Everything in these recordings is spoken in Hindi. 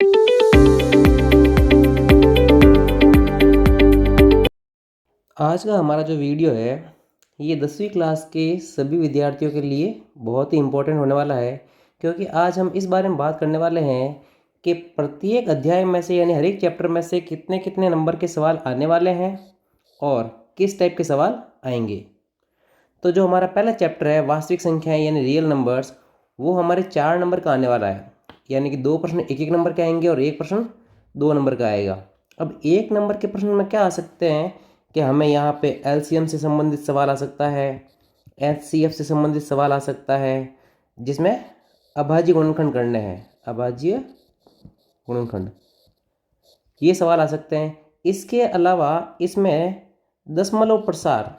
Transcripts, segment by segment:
आज का हमारा जो वीडियो है ये 10वीं क्लास के सभी विद्यार्थियों के लिए बहुत ही इम्पोर्टेंट होने वाला है, क्योंकि आज हम इस बारे में बात करने वाले हैं कि प्रत्येक अध्याय में से यानी हर एक चैप्टर में से कितने कितने नंबर के सवाल आने वाले हैं और किस टाइप के सवाल आएंगे। तो जो हमारा पहला चैप्टर है वास्तविक संख्याएं यानी रियल नंबर्स, वो हमारे 4 नंबर का आने वाला है, यानी कि 2 प्रश्न 1 नंबर के आएंगे और 1 प्रश्न 2 नंबर का आएगा। अब 1 नंबर के प्रश्न में क्या आ सकते हैं कि हमें यहाँ पे एलसीएम से संबंधित सवाल आ सकता है, एचसीएफ से संबंधित सवाल आ सकता है, जिसमें अभाज्य गुणनखंड करने हैं, अभाज्य गुणनखंड, ये सवाल आ सकते हैं। इसके अलावा इसमें दशमलव प्रसार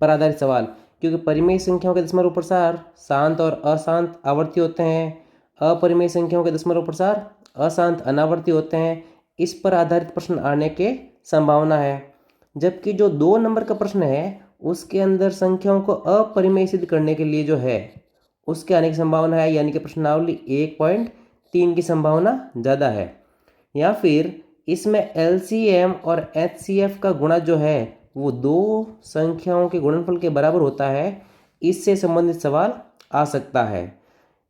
पर आधारित सवाल, क्योंकि परिमेय संख्याओं के दशमलव प्रसार शांत और अशांत आवर्ती होते हैं, अपरिमेय संख्याओं के दशमलव प्रसार अशांत अनावर्ती होते हैं, इस पर आधारित प्रश्न आने के संभावना है। जबकि जो 2 नंबर का प्रश्न है उसके अंदर संख्याओं को अपरिमेय सिद्ध करने के लिए जो है उसके आने की संभावना है, यानी कि प्रश्नावली 1.3 की संभावना ज़्यादा है। या फिर इसमें एलसीएम और एचसीएफ का गुणा जो है वो 2 संख्याओं के गुणनफल के बराबर होता है, इससे संबंधित सवाल आ सकता है।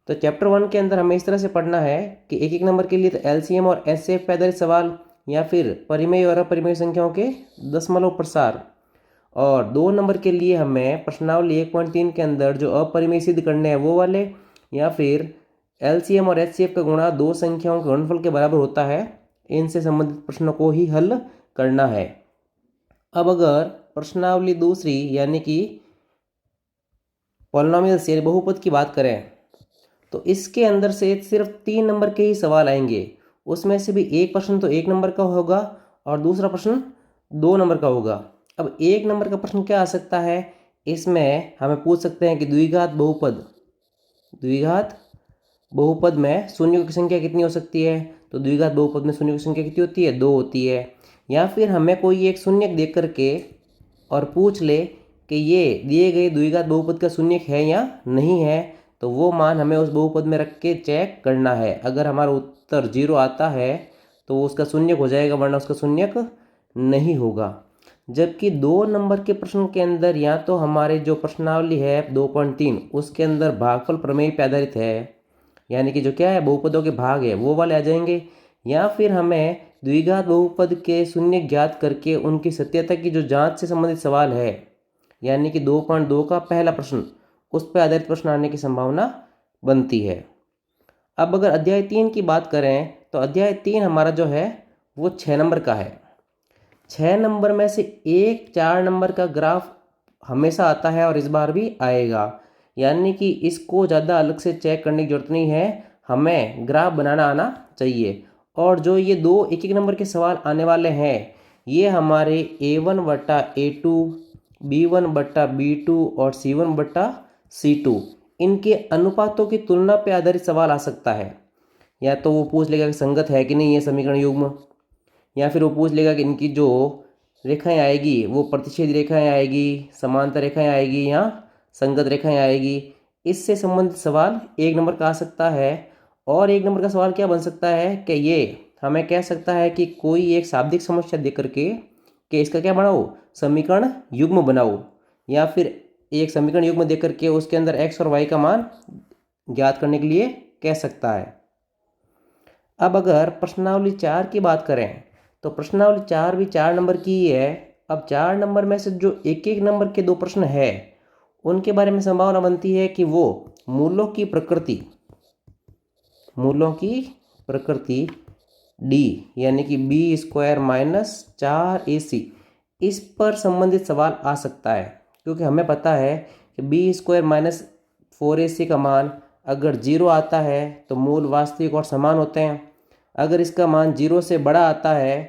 तो चैप्टर 1 के अंदर हमें इस तरह से पढ़ना है कि 1 नंबर के लिए तो एलसीएम और एचसीएफ पे आधारित सवाल, या फिर परिमेय और अपरिमेय संख्याओं के दशमलव प्रसार, और 2 नंबर के लिए हमें प्रश्नावली 1.3 के अंदर जो अपरिमेय सिद्ध करने हैं वो वाले, या फिर एलसीएम और एचसीएफ का गुणा 2 संख्याओं के गुणनफल के बराबर होता है, इनसे संबंधित प्रश्नों को ही हल करना है। अब अगर प्रश्नावली दूसरी यानी कि पॉलिनोमियल्स यानी बहुपद की बात करें तो इसके अंदर से सिर्फ 3 नंबर के ही सवाल आएंगे। उसमें से भी एक प्रश्न तो 1 नंबर का होगा और दूसरा प्रश्न 2 नंबर का होगा। अब 1 नंबर का प्रश्न क्या आ सकता है, इसमें हमें पूछ सकते हैं कि द्विघात बहुपद में शून्यों की संख्या कितनी हो सकती है। तो द्विघात बहुपद में शून्यों की संख्या कितनी होती है, 2 होती है। या फिर हमें कोई एक शून्यक देख करके और पूछ ले कि ये दिए गए द्विघात बहुपद का शून्यक है या नहीं है, तो वो मान हमें उस बहुपद में रख के चेक करना है। अगर हमारा उत्तर 0 आता है तो वो उसका शून्यक हो जाएगा, वरना उसका शून्यक नहीं होगा। जबकि 2 नंबर के प्रश्न के अंदर या तो हमारे जो प्रश्नावली है 2.3 उसके अंदर भागफल प्रमेय पे आधारित है, यानी कि जो क्या है बहुपदों के भाग है वो वाले आ जाएंगे, या फिर हमें द्विघात बहुपद के शून्य ज्ञात करके उनकी सत्यता की जो जांच से संबंधित सवाल है, यानी कि 2.2 का पहला प्रश्न, उस पर आधारित प्रश्न आने की संभावना बनती है। अब अगर अध्याय 3 की बात करें तो अध्याय 3 हमारा जो है वो 6 नंबर का है। 6 नंबर में से एक 4 नंबर का ग्राफ हमेशा आता है और इस बार भी आएगा, यानी कि इसको ज़्यादा अलग से चेक करने की जरूरत नहीं है, हमें ग्राफ बनाना आना चाहिए। और जो ये 2 1 नंबर के सवाल आने वाले हैं ये हमारे A1/A2, B1/B2 और C1/C2 इनके अनुपातों की तुलना पे आधारित सवाल आ सकता है। या तो वो पूछ लेगा कि संगत है कि नहीं ये समीकरण युग्म, या फिर वो पूछ लेगा कि इनकी जो रेखाएं आएगी वो प्रतिच्छेदी रेखाएं आएगी, समांतर रेखाएं आएगी या संगत रेखाएं आएगी। इससे संबंधित सवाल 1 नंबर का आ सकता है। और 1 नंबर का सवाल क्या बन सकता है कि ये हमें कह सकता है कि कोई एक शाब्दिक समस्या दे करके कि इसका क्या बनाओ, समीकरण युग्म बनाओ, या फिर एक समीकरण युग्म दे करके उसके अंदर x और y का मान ज्ञात करने के लिए कह सकता है। अब अगर प्रश्नावली 4 की बात करें तो प्रश्नावली 4 भी 4 नंबर की ही है। अब 4 नंबर में से जो 1 नंबर के 2 प्रश्न है उनके बारे में संभावना बनती है कि वो मूलों की प्रकृति d यानी कि b² - 4ac, इस पर संबंधित सवाल आ सकता है, क्योंकि हमें पता है कि b² - 4ac का मान अगर 0 आता है तो मूल वास्तविक और समान होते हैं, अगर इसका मान 0 से बड़ा आता है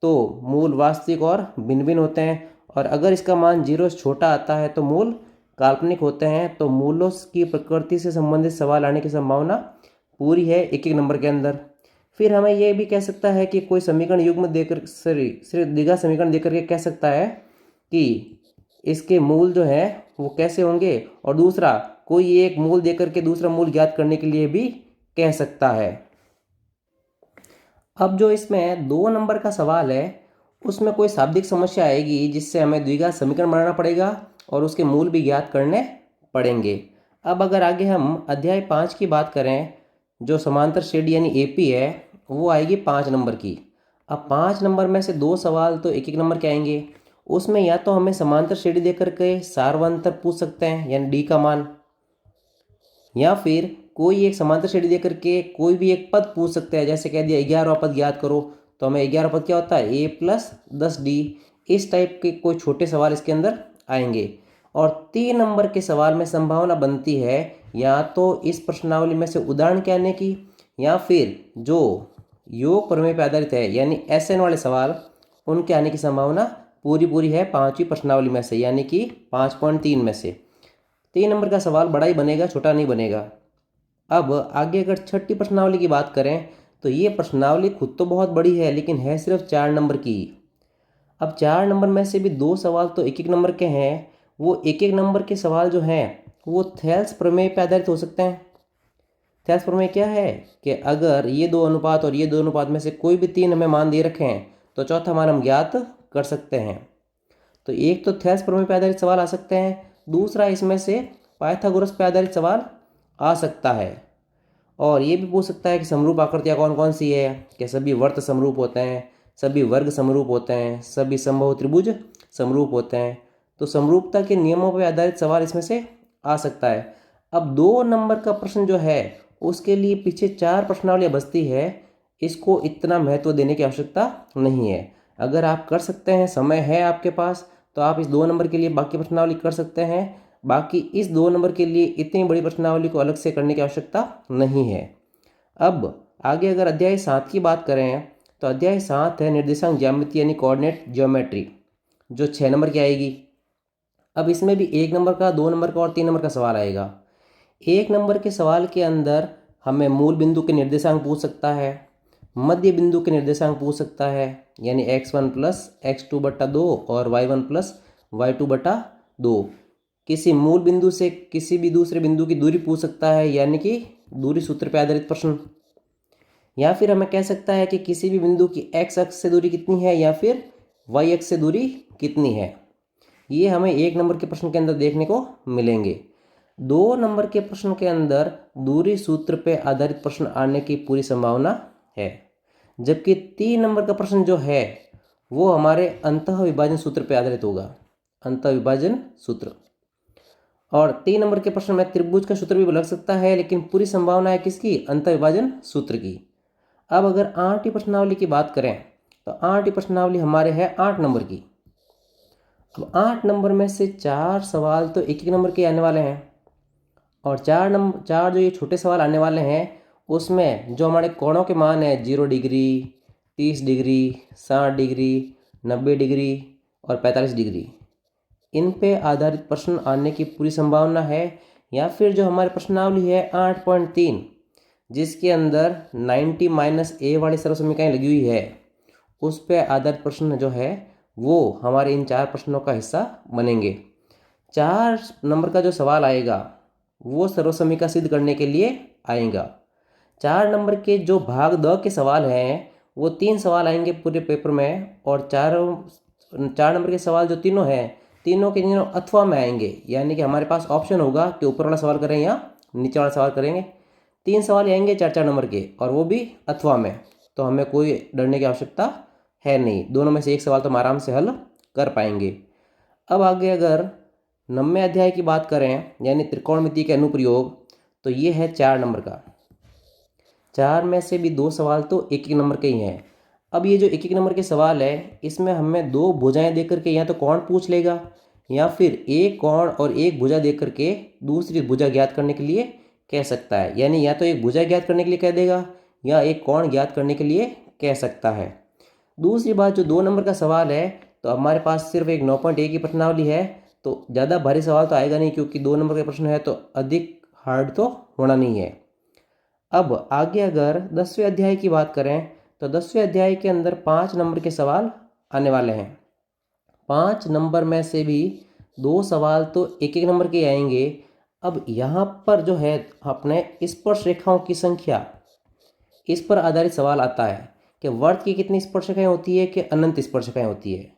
तो मूल वास्तविक और भिन्न भिन्न होते हैं, और अगर इसका मान 0 से छोटा आता है तो मूल काल्पनिक होते हैं। तो मूलों की प्रकृति से संबंधित सवाल आने की संभावना पूरी है 1 नंबर के अंदर। फिर हमें यह भी कह सकता है कि कोई समीकरण युग्म देकर सिर्फ द्विघात समीकरण देकर के कह सकता है कि इसके मूल जो है वो कैसे होंगे, और दूसरा कोई एक मूल देकर के दूसरा मूल ज्ञात करने के लिए भी कह सकता है। अब जो इसमें 2 नंबर का सवाल है उसमें कोई शाब्दिक समस्या आएगी जिससे हमें द्विघात समीकरण बनाना पड़ेगा और उसके मूल भी ज्ञात करने पड़ेंगे। अब अगर आगे हम अध्याय 5 की बात करें, जो समांतर श्रेणी यानी एपी है, वो आएगी 5 नंबर की। अब 5 नंबर में से 2 सवाल तो 1-1 नंबर के आएंगे। उसमें या तो हमें समांतर श्रेणी देकर के सारवंतर पूछ सकते हैं यानी डी का मान, या फिर कोई एक समांतर श्रेणी देकर के कोई भी एक पद पूछ सकते हैं। जैसे कह दिया 11वां पद ज्ञात करो, तो हमें 11वां पद क्या होता है, a प्लस 10d। इस टाइप के कोई छोटे सवाल इसके अंदर आएंगे। और 3 नंबर के सवाल में संभावना बनती है या तो इस प्रश्नावली में से उदाहरण के आने की, या फिर जो योग प्रमेय पर आधारित है यानी SN वाले सवाल, उनके आने की संभावना पूरी है 5वीं प्रश्नावली में से, यानी कि 5.3 में से। 3 नंबर का सवाल बड़ा ही बनेगा, छोटा नहीं बनेगा। अब आगे अगर छठी प्रश्नावली की बात करें तो ये प्रश्नावली खुद तो बहुत बड़ी है लेकिन है सिर्फ 4 नंबर की। अब 4 नंबर में से भी 2 सवाल तो 1-1 नंबर के हैं। वो 1-1 नंबर के सवाल जो हैं वो थेल्स प्रमेय पर आधारित हो सकते हैं। थेल्स प्रमेय क्या है कि अगर ये 2 अनुपात और ये 2 अनुपात में से कोई भी 3 हमें मान दे रखे हैं तो चौथा मान हम ज्ञात कर सकते हैं। तो एक तो थेल्स प्रमेय पर आधारित सवाल आ सकते हैं, दूसरा इसमें से पाइथागोरस पर आधारित सवाल आ सकता है। और ये भी पूछ सकता है कि समरूप आकृतियाँ कौन कौन सी है, कि सभी वर्त समरूप होते हैं, सभी वर्ग समरूप होते हैं, सभी समबाहु त्रिभुज समरूप होते हैं। तो समरूपता के नियमों पर आधारित सवाल इसमें से आ सकता है। अब 2 नंबर का प्रश्न जो है उसके लिए पीछे 4 प्रश्नावलियाँ बचती है। इसको इतना महत्व देने की आवश्यकता नहीं है। अगर आप कर सकते हैं, समय है आपके पास, तो आप इस 2 नंबर के लिए बाकी प्रश्नावली कर सकते हैं। बाकी इस 2 नंबर के लिए इतनी बड़ी प्रश्नावली को अलग से करने की आवश्यकता नहीं है। अब आगे अगर अध्याय 7 की बात करें तो अध्याय 7 है निर्देशांक ज्यामिति यानी कोऑर्डिनेट ज्योमेट्री, जो 6 नंबर की आएगी। अब इसमें भी 1 नंबर का, 2 नंबर का और 3 नंबर का सवाल आएगा। 1 नंबर के सवाल के अंदर हमें मूल बिंदु के निर्देशांक पूछ सकता है, मध्य बिंदु के निर्देशांक पूछ सकता है यानी x1 प्लस x2/2 और y1 प्लस y2/2। किसी मूल बिंदु से किसी भी दूसरे बिंदु की दूरी पूछ सकता है यानी कि दूरी सूत्र पर आधारित प्रश्न। या फिर हमें कह सकता है कि किसी भी बिंदु की x अक्ष से दूरी कितनी है या फिर y अक्ष से दूरी कितनी है। ये हमें 1 नंबर के प्रश्न के अंदर देखने को मिलेंगे। 2 नंबर के प्रश्न के अंदर दूरी सूत्र पर आधारित प्रश्न आने की पूरी संभावना है, जबकि 3 नंबर का प्रश्न जो है वो हमारे अंतः विभाजन सूत्र पर आधारित होगा, अंतः विभाजन सूत्र। और 3 नंबर के प्रश्न में त्रिभुज का सूत्र भी लग सकता है, लेकिन पूरी संभावना है किसकी, अंतः विभाजन सूत्र की। अब अगर 8वीं प्रश्नावली की बात करें तो 8वीं प्रश्नावली हमारे है 8 नंबर की। अब 8 नंबर में से 4 सवाल तो 1-1 नंबर के आने वाले हैं, और 4 जो ये छोटे सवाल आने वाले हैं उसमें जो हमारे कोणों के मान है 0 डिग्री, 30 डिग्री, 60 डिग्री, 90 डिग्री और 45 डिग्री, इन पे आधारित प्रश्न आने की पूरी संभावना है। या फिर जो हमारी प्रश्नावली है 8.3 जिसके अंदर 90-a वाली सर्वसमीकरण लगी हुई है, उस पे आधारित प्रश्न जो है वो हमारे इन 4 प्रश्नों का हिस्सा बनेंगे। 4 नंबर का जो सवाल आएगा वो सर्वसमीकरण सिद्ध करने के लिए आएगा। 4 नंबर के जो भाग द के सवाल हैं वो 3 सवाल आएंगे पूरे पेपर में, और 4 नंबर के सवाल जो तीनों हैं तीनों के तीनों अथवा में आएंगे, यानी कि हमारे पास ऑप्शन होगा कि ऊपर वाला सवाल करें या नीचे वाला सवाल करेंगे। 3 सवाल आएंगे 4-4 नंबर के, और वो भी अथवा में, तो हमें कोई डरने की आवश्यकता है नहीं। दोनों में से एक सवाल तो हम आराम से हल कर पाएंगे। अब आगे अगर 9वें अध्याय की बात करें यानी त्रिकोणमिति के अनुप्रयोग, तो ये है 4 नंबर का। 4 में से भी 2 सवाल तो 1-1 नंबर के ही हैं। अब ये जो 1-1 नंबर के सवाल है इसमें हमें 2 भुजाएं दे करके या तो कोण पूछ लेगा, या फिर एक कोण और एक भुजा दे करके दूसरी भुजा ज्ञात करने के लिए कह सकता है। यानी या तो एक भुजा ज्ञात करने के लिए कह देगा या एक कोण ज्ञात करने के लिए कह सकता है। दूसरी बात, जो 2 नंबर का सवाल है तो हमारे पास सिर्फ एक 9.1 की प्रश्नावली है, तो ज़्यादा भारी सवाल तो आएगा नहीं, क्योंकि 2 नंबर का प्रश्न है तो अधिक हार्ड तो होना नहीं है। अब आगे अगर 10वें अध्याय की बात करें तो 10वें अध्याय के अंदर 5 नंबर के सवाल आने वाले हैं। 5 नंबर में से भी 2 सवाल तो 1-1 नंबर के आएंगे। अब यहाँ पर जो है अपने स्पर्श रेखाओं की संख्या, इस पर आधारित सवाल आता है कि वर्त की कितनी स्पर्शिकाएं होती है कि अनंत स्पर्शिकाएं होती है।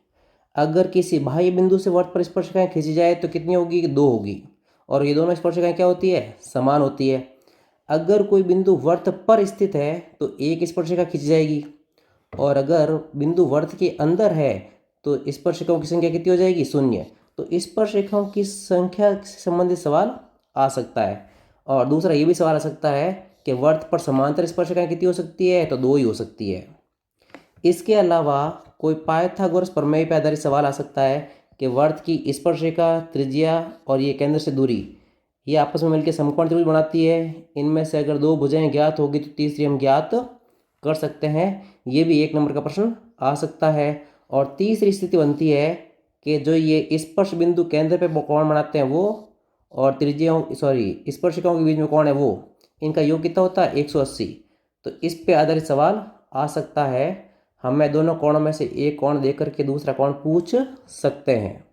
अगर किसी बाह्य बिंदु से वर्त पर स्पर्शिकाएं खींची जाए तो कितनी होगी? 2 होगी। और ये दोनों स्पर्शिकाएं क्या होती है? समान होती है। अगर कोई बिंदु वर्त पर स्थित है तो एक स्पर्शिका खींची जाएगी, और अगर बिंदु वर्त के अंदर है तो स्पर्शिकाओं की संख्या कितनी हो जाएगी? 0। तो स्पर्शिकाओं की संख्या से संबंधित सवाल आ सकता है। और दूसरा ये भी सवाल आ सकता है कि वर्त पर समांतर स्पर्शिकाएं कितनी हो सकती है? तो 2 ही हो सकती है। इसके अलावा कोई पाइथागोरस प्रमेय पर आधारित सवाल आ सकता है कि वर्त की स्पर्शिका, त्रिज्या और ये केंद्र से दूरी, ये आपस में मिलकर समकोण त्रिभुज बनाती है। इनमें से अगर 2 भुजाएं ज्ञात होगी तो तीसरी हम ज्ञात कर सकते हैं। ये भी 1 नंबर का प्रश्न आ सकता है। और तीसरी स्थिति बनती है कि जो ये स्पर्श बिंदु केंद्र पे कोण बनाते हैं वो, और त्रिज्याओं स्पर्शिकाओं के बीच में कोण है वो, इनका योग कितना होता है? 180। तो इस पे आधारित सवाल आ सकता है। हमें दोनों कोणों में से एक कोण देकर के दूसरा कोण पूछ सकते हैं।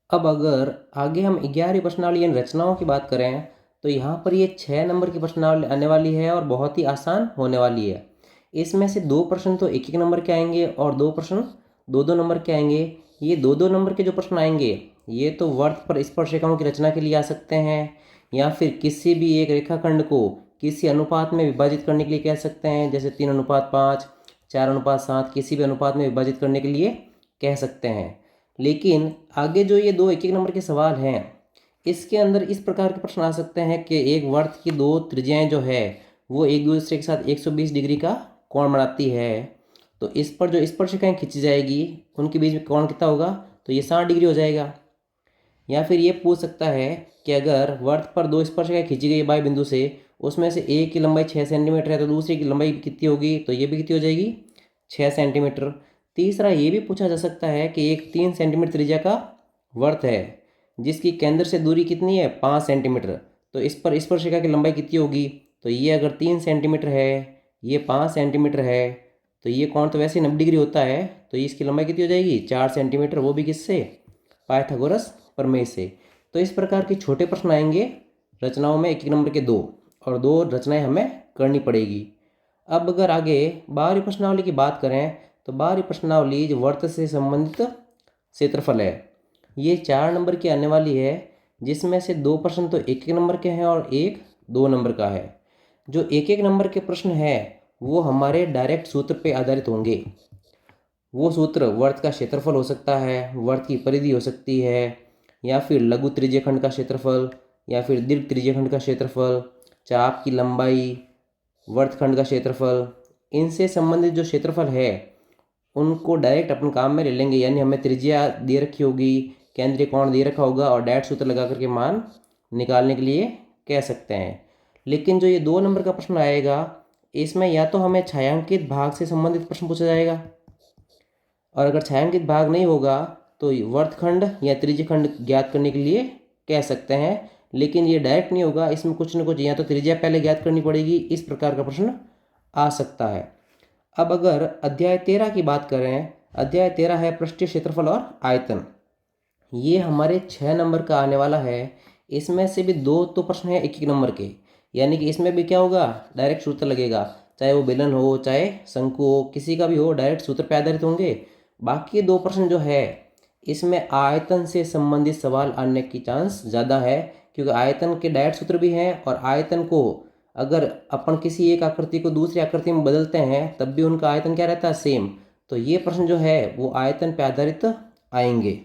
अब अगर आगे हम 11वीं प्रश्नावली यानी रचनाओं की बात करें तो यहाँ पर ये 6 नंबर की प्रश्नावली आने वाली है और बहुत ही आसान होने वाली है। इसमें से 2 प्रश्न तो 1-1 नंबर के आएंगे और 2 प्रश्न 2-2 नंबर के आएंगे। ये 2-2 नंबर के जो प्रश्न आएंगे ये तो वर्त पर स्पर्शिकाओं की रचना के लिए आ सकते हैं, या फिर किसी भी एक रेखाखंड को किसी अनुपात में विभाजित करने के लिए कह सकते हैं, जैसे 3:5, 4:7, किसी भी अनुपात में विभाजित करने के लिए कह सकते हैं। लेकिन आगे जो ये 2 1-1 नंबर के सवाल हैं इसके अंदर इस प्रकार के प्रश्न आ सकते हैं कि एक वर्त की 2 त्रिज्याएं जो है वो एक दूसरे के साथ 120 डिग्री का कोण बनाती है। तो इस पर जो स्पर्शिकाएं खींची जाएगी उनके बीच में कोण कितना होगा? तो ये 60 डिग्री हो जाएगा। या फिर ये पूछ सकता है कि अगर वर्त पर 2 स्पर्शिकाएं खींची गई बाह्य बिंदु से, उसमें से एक की लंबाई 6 सेंटीमीटर है तो दूसरी की लंबाई कितनी होगी? तो ये भी कितनी हो जाएगी? 6 सेंटीमीटर। तीसरा ये भी पूछा जा सकता है कि एक 3 सेंटीमीटर त्रिज्या का वर्त है जिसकी केंद्र से दूरी कितनी है? 5 सेंटीमीटर। तो इस पर स्पर्शिका की लंबाई कितनी होगी? तो ये अगर 3 सेंटीमीटर है, ये 5 सेंटीमीटर है, तो ये कोण तो वैसे 90 डिग्री होता है, तो इसकी लंबाई कितनी हो जाएगी? 4 सेंटीमीटर। वो भी किससे? पाइथागोरस प्रमेय से। तो इस प्रकार के छोटे प्रश्न आएंगे रचनाओं में 1-1 नंबर के 2, और 2 रचनाएं हमें करनी पड़ेगी। अब अगर आगे 12वीं प्रश्नावली की बात करें तो 12वीं प्रश्नावली जो वर्त से संबंधित क्षेत्रफल है, ये 4 नंबर की आने वाली है, जिसमें से 2 प्रश्न तो 1-1 नंबर के हैं और 1 2 नंबर का है। जो 1-1 नंबर के प्रश्न है वो हमारे डायरेक्ट सूत्र पे आधारित होंगे। वो सूत्र वर्त का क्षेत्रफल हो सकता है, वर्त की परिधि हो सकती है, या फिर लघु त्रिज्यखंड का क्षेत्रफल, या फिर दीर्घ त्रिज्यखंड का क्षेत्रफल, चाप की लंबाई, वर्तखंड का क्षेत्रफल। इनसे संबंधित जो क्षेत्रफल है उनको डायरेक्ट अपन काम में ले लेंगे, यानी हमें त्रिज्या दे रखी होगी, केंद्रीय कोण दे रखा होगा, और डायरेक्ट सूत्र लगा करके मान निकालने के लिए कह सकते हैं। लेकिन जो ये 2 नंबर का प्रश्न आएगा इसमें या तो हमें छायांकित भाग से संबंधित प्रश्न पूछा जाएगा, और अगर छायांकित भाग नहीं होगा तो वर्तखंड या त्रिज्यखंड ज्ञात करने के लिए कह सकते हैं। लेकिन ये डायरेक्ट नहीं होगा, इसमें कुछ न कुछ या तो त्रिज्या पहले ज्ञात करनी पड़ेगी, इस प्रकार का प्रश्न आ सकता है। अब अगर अध्याय 13 की बात करें, अध्याय 13 है पृष्ठीय क्षेत्रफल और आयतन। ये हमारे 6 नंबर का आने वाला है। इसमें से भी 2 तो प्रश्न है 1-1 नंबर के, यानी कि इसमें भी क्या होगा? डायरेक्ट सूत्र लगेगा, चाहे वो बेलन हो चाहे शंकु हो, किसी का भी हो, डायरेक्ट सूत्र पर आधारित होंगे। बाकी 2 प्रश्न जो है इसमें आयतन से संबंधित सवाल आने की चांस ज़्यादा है, क्योंकि आयतन के डायरेक्ट सूत्र भी हैं, और आयतन को अगर अपन किसी एक आकृति को दूसरी आकृति में बदलते हैं तब भी उनका आयतन क्या रहता है? सेम। तो ये प्रश्न जो है वो आयतन पर आधारित आएंगे।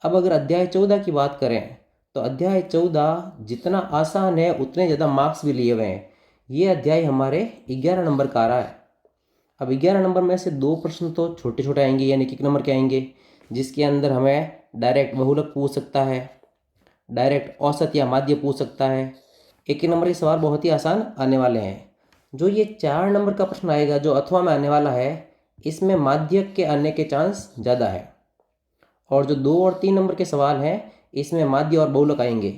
अब अगर अध्याय 14 की बात करें तो अध्याय 14 जितना आसान है उतने ज़्यादा मार्क्स भी लिए हुए हैं। ये अध्याय हमारे 11 नंबर का आ रहा है। अब 11 नंबर में से 2 प्रश्न तो छोटे छोटे आएंगे, यानी 1-1 नंबर के आएंगे, जिसके अंदर हमें डायरेक्ट बहुलक पूछ सकता है, डायरेक्ट औसत या माध्य पूछ सकता है। 1-1 नंबर के सवाल बहुत ही आसान आने वाले हैं। जो ये 4 नंबर का प्रश्न आएगा जो अथवा में आने वाला है, इसमें माध्य के आने के चांस ज़्यादा है। और जो 2 और 3 नंबर के सवाल हैं इसमें माध्य और बहुलक आएंगे।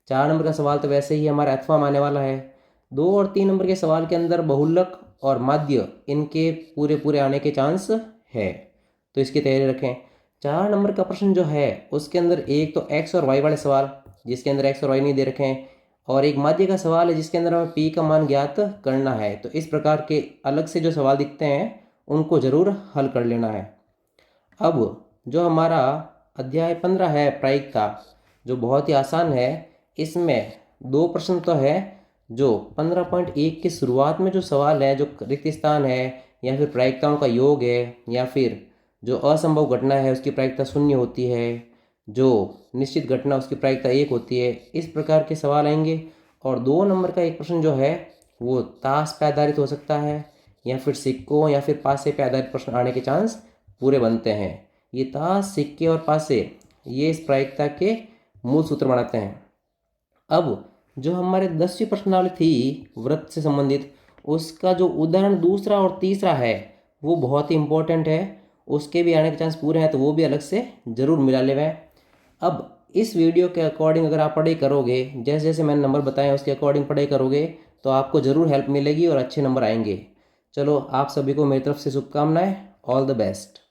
4 नंबर का सवाल तो वैसे ही हमारे अथवा में आने वाला है। 2 और 3 नंबर के सवाल के अंदर बहुलक और माध्य इनके पूरे पूरे आने के चांस है, तो इसकी तैयारी रखें। 4 नंबर का प्रश्न जो है उसके अंदर एक तो एक्स और वाई वाले सवाल, जिसके अंदर एक्स और वाई नहीं दे रखे हैं, और एक माध्य का सवाल है जिसके अंदर हमें पी का मान ज्ञात करना है। तो इस प्रकार के अलग से जो सवाल दिखते हैं उनको ज़रूर हल कर लेना है। अब जो हमारा अध्याय 15 है प्रायिकता, जो बहुत ही आसान है, इसमें 2 प्रश्न तो है। जो 15.1 की शुरुआत में जो सवाल है, जो रिक्त स्थान है या फिर प्रायिकताओं का योग है या फिर जो असंभव घटना है उसकी प्रायिकता 0 होती है, जो निश्चित घटना उसकी प्रायिकता 1 होती है, इस प्रकार के सवाल आएंगे। और 2 नंबर का एक प्रश्न जो है वो ताश पे आधारित हो सकता है या फिर सिक्कों या फिर पासे पे आधारित प्रश्न आने के चांस पूरे बनते हैं। ये ताश, सिक्के और पासे ये इस प्रायिकता के मूल सूत्र बनाते हैं। अब जो हमारे 10वीं प्रश्नावली थी वृत्त से संबंधित, उसका जो उदाहरण दूसरा और तीसरा है वो बहुत ही इम्पोर्टेंट है, उसके भी आने के चांस पूरे हैं, तो वो भी अलग से ज़रूर मिला लेवे। अब इस वीडियो के अकॉर्डिंग अगर आप पढ़ाई करोगे, जैसे जैसे मैंने नंबर बताए उसके अकॉर्डिंग पढ़ाई करोगे, तो आपको ज़रूर हेल्प मिलेगी और अच्छे नंबर आएंगे। चलो, आप सभी को मेरी तरफ से शुभकामनाएं। All the best.